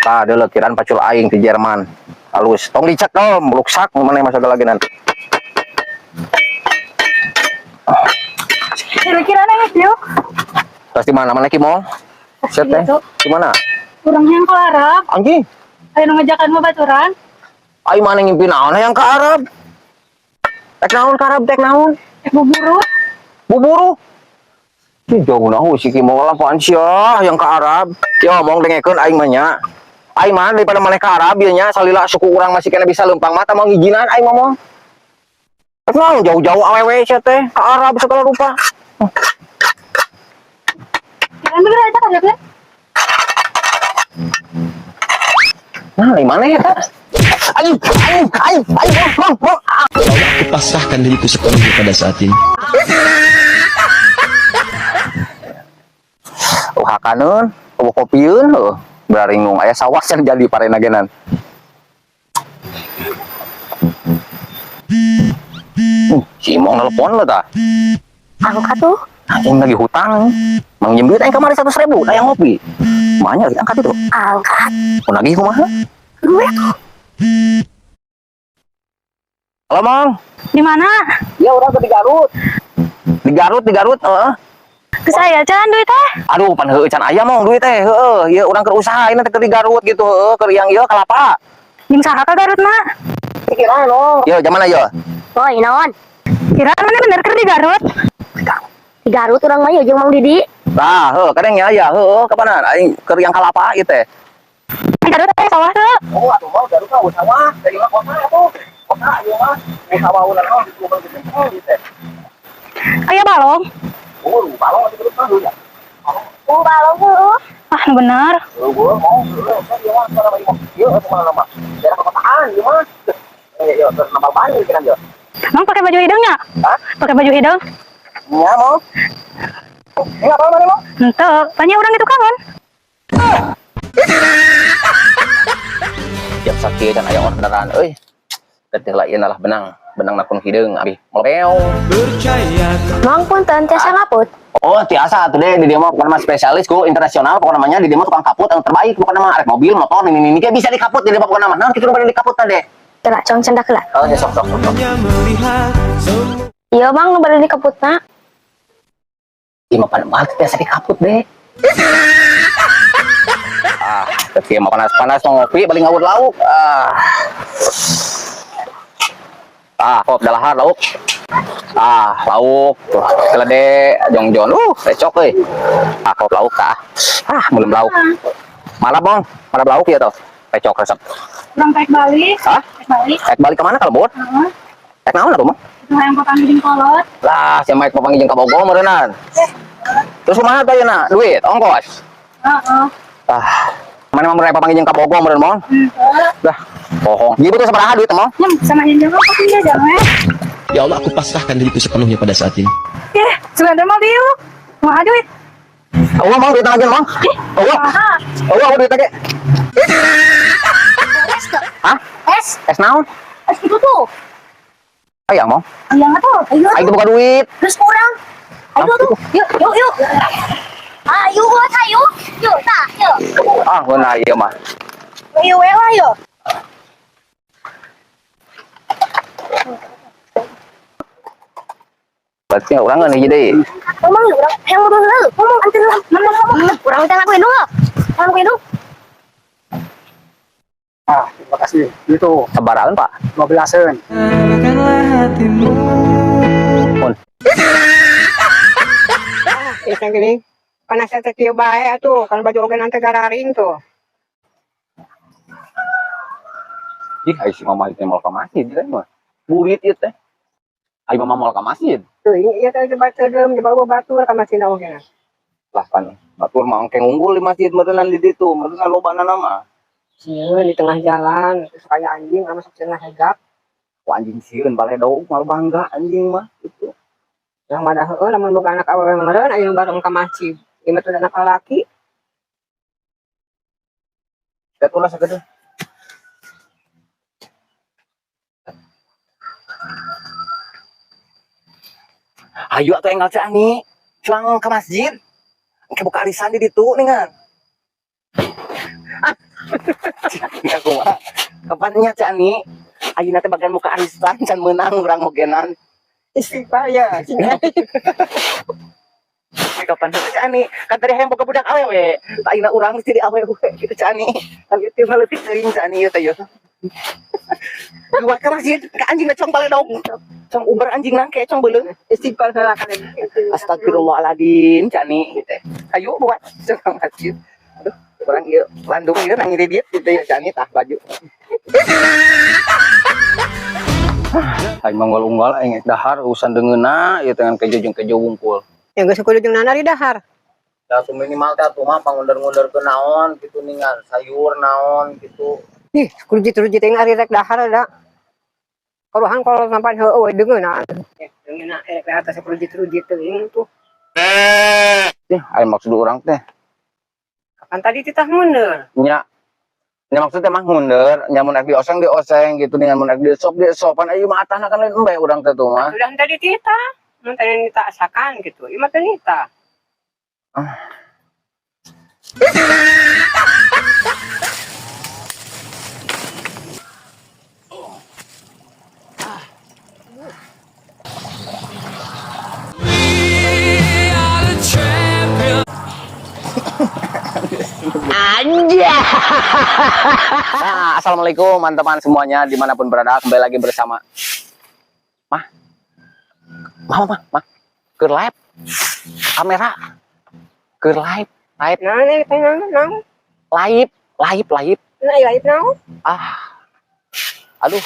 Ada lekiran pacul aing di Jerman. Halus. Tong dicek dong, meluksak mana masa lagi nanti. Kira-kira nih, yuk. Terus di mana? Mana ki mall? Set teh. Di mana? Kurang yang ke Arab. Anjing. Ayo ngajakan mau baturan. Aing mana ngimpi naon yang ke Arab? Tek naon ke Arab, tek naon? Buburu. Buburu. Jauh nahu si ki mall apaan sih yang ke Arab? Ya ngomong dengekeun aing mah nya. Aing mah daripada maneh ke Arab ieu nya salila suku urang masih kena bisa lempang mata mau ngijinan aing ngomong. Tek naon jauh-jauh awewe sia teh ke Arab segala rupa. Jangan bener aja kan, ya? Nah, di mana ya, Kak? Ayo, bang. Kupasrahkan diriku sepenuhnya pada saat ini. Hakaneun, kopieun, beraringung aya sawasan jadi parenagenan. Si Imong nelpon lo tah. Angkat tuh. Anjing lagi hutang. Mang nyembit aing kamari 100.000, aya ngopi. Manya angkat itu. Angkat. Mun lagi kumaha? Duit tuh. Halo, Mang. Di mana? Ya urang ke Garut. Di Garut, heeh. Ke saya can duit teh. Aduh, pan heueuh can aya mong duit teh, heueuh. Ieu urang keur usaha ini teh di Garut gitu, heueuh, keur yang ieu kalapa. Jeung saha ka Garut na? Pikiran lo. Yo, zaman ayo. Oh, naon? Kira mana bener keur di Garut? Di Garut urang mah jeung Mang Didi. Tah, heueuh, kadang nya aya, heueuh, kapanan aing keur yang kalapa ieu teh. Di Garut teh sawah teh. Oh, atuh mah Garut mah sawah, dari mah kota atuh. Kota ieu mah sawah urang mah di Tuban gitu teh. Aya balong. Oh, balong di Garut mah ya. Oh, balong tuh. Ah, bener. Gua mau ieu mah sana mah ieu atuh mah nama. Daerah perkotaan ieu mah. Ieu nama Bandung kan yo. Mang pakai baju hidungnya? Hah? Pakai baju hidung? Nya mau. Ini apa mana mau? Ente, tanya orang itu kangen. Tiap sakit kan aya orderan euy. Ketik lain adalah benang nakun hideung abi meleo. Mang punten tiasa ngaput. Oh, tiasa atuh deh di dia mah pokoknya spesialis ku internasional pokoknya namanya di dia mah tukang kaput yang terbaik pokoknya mah arek mobil motor ini kayak bisa dikaput di dia mah pokoknya mah. Nah, kita udah dikaput tadi. Coba cong cendak lah. Oh, ya sok. Iya, Mang nu bari dikaputna. Ieu mah panas biasa dikaput deh. Tapi mah panas ngopi balik ngawur lauk. Kop dalahar lauk. Lauk tuh kelede jongjon recok euy. Kop lauk tah. Belum lauk. Mana bang? Mana lauk ya tuh? Recok resep. Urang pek balik. Hah? Pek Balik kemana kalau bot? Heeh. Pek naon atuh mah? Hayang papangi jeung kolot. Lah, si Mike papangi jeung ka Bogor meureunnan. Terus kumaha teh yeuna? Duit, ongkos. Heeh. Mana mah mereka papangi jeung ka Bogor meureun mong? Dah, bohong. Ieu butuh sabaraha duit mong? Nyem sama jeung apa dia jangan. Ya Allah, aku pasrahkan diriku sepenuhnya pada saat ini. Sebentar mah biu. Mau duit. Eueuh mong duit aja mong. Eueuh duit ge. Hah? Es naon? Es itu tuh. Aya mong. Aya atuh. Aing teh buka duit. Terus kurang. Ayo tuh. Yuk. Ayo, ayo. Yuk, tah, yuk. Heuna ieu mah. Ayo we lah yuk. Berarti orang ngan hiji deui. Ngomong yuk, urang yang ngomong heula. Ngomong anteun ngomong. Urang teh ngaku hidung. Ngaku hidung. Terima kasih. Itu Sabarahan, Pak? 12-an. Mun. Yang gini, panas teh kieu bae atuh, kan baju oge nanti gararing tuh. Ih, ai si mama teh mal ka masjid kan mah. Murid ieu teh. Ai mama mal ka masjid. Tuh, ieu teh coba cedem, coba batur ka masjid oge. Lah kan, batur mah engke unggul di masjid meureunnan di ditu, meureunnan lobana nama. Sieun di tengah jalan, terus kayak anjing sama cenah hegap. Ku anjing sieun baledog mal bangga anjing mah gitu. Yang mana heueuh lamun boga anak awewe meureun aya bareng ka masjid. Ieu mah teh anak lalaki. Ketulah sagede. Ayo atuh enggal cani. Cuang ke masjid. Engke buka arisan di ditu ningan. Aku mah kapannya Cani ayeuna teh bagian muka arisan can menang urang mogenan Istighfar ya. kapan teh Cani kan tadi hayang boga budak awewe tak ayeuna urang mesti di awewe gitu Cani kan itu mah leutik teuing Cani ieu teh yo buat ka masjid ka anjing cong baledog cong uber anjing nangke cong beuleung Istighfar salah kan. astagfirullahaladzim Cani gitu ayo buat cong masjid aduh orang ieu landung ieu nang iri diet gitu ya Cani tah baju Ay manggol-unggal aing dahar urusan deungeuna ieu dengan kejo jeung kejo wungkul. Yang geus kudu jeung nana di dahar. Ya tuh minimal teh atuh mah pangundur-ngundur ke naon gitu ningal sayur naon gitu. Ih, kudu teh ari rek dahar ada. Karuhan kalau sampai heueuh deungeuna. Deungeuna rek atas kudu teuing tuh. Ay maksud urang teh. Kapan tadi titah mundur? Nya maksudnya mah mundur, nyamun di oseng gitu dengan mun di sopan ayo mah atahna kan lain embe urang teh tuh mah. Udah tadi titah. Mun tadi titah asakan gitu. Ieu mah teh nitah. Assalamualaikum teman-teman semuanya dimanapun berada, kembali lagi bersama mah ke live kamera ke live aduh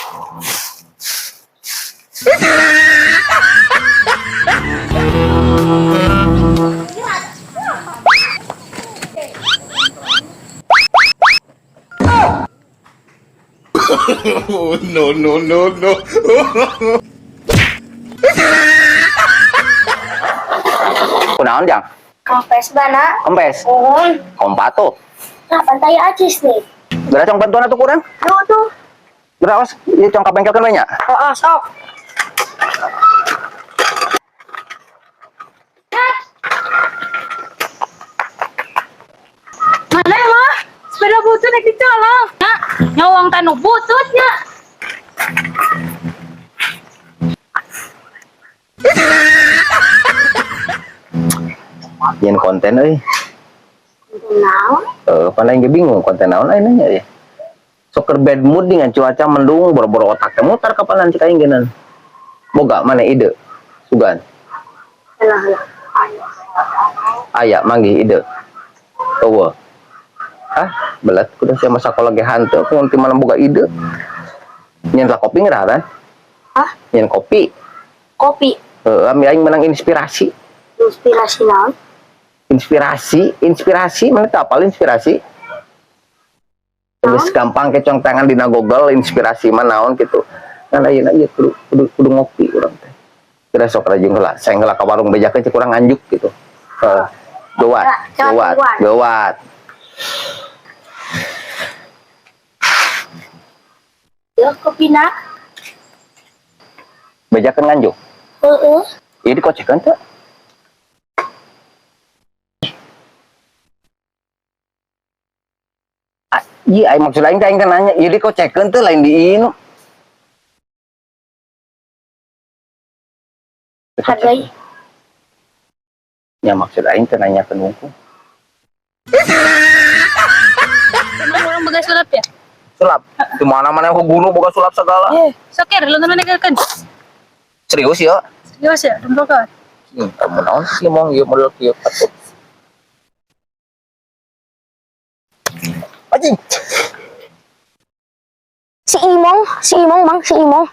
Oh, no. kunaon jang Kampes bana. kempes kompato Nah, pantai Acis nih. berarti cong bantuan atuh kurang Tuh. beraos ieu cong kabengkelkeun we nya Oh, sok. Mana mah? Sepeda butut yang dicolong. Nah, nyawang tanu bututnya. yen konten euy Naon? pandai ge bingung konten naon aing nanya ya sok keur bad mood dengan cuaca mendung boro-boro otak teh mutar kapalan cik aing geunan boga mana ide sugan Alah. aya manggih ide eueuh belat kudu sia masa sekolah ge hanteu ku ti mana boga ide nyen lah kopi ngerah kan Hah? nyen kopi Kopi. ami aing menang inspirasi Inspirasi naon? inspirasi mana teu apal inspirasi geus gampang kecong tangan dina Google inspirasi mah naon gitu kan ayeuna ieu kudu ngopi urang teh kira sok rajin heula saya heula ka warung bejakeun cek urang nganjuk gitu geuat Yo, kopi na. bejakeun nganjuk Heeh. ieu dikocekeun teu iya maksud aing teh aing teh nanya ieu dikocekeun teu lain di inu Hargai. ya maksud aing teh nanyakeun wungkul Emang orang begas sulap ya? sulap di mana-mana ke guru boga sulap segala Sakir, lu nana negarkan. serius ya Serius ya, dempel kan? kamu naon sih mong ieu model kieu patut anjing Si Imong, Bang, si Imong.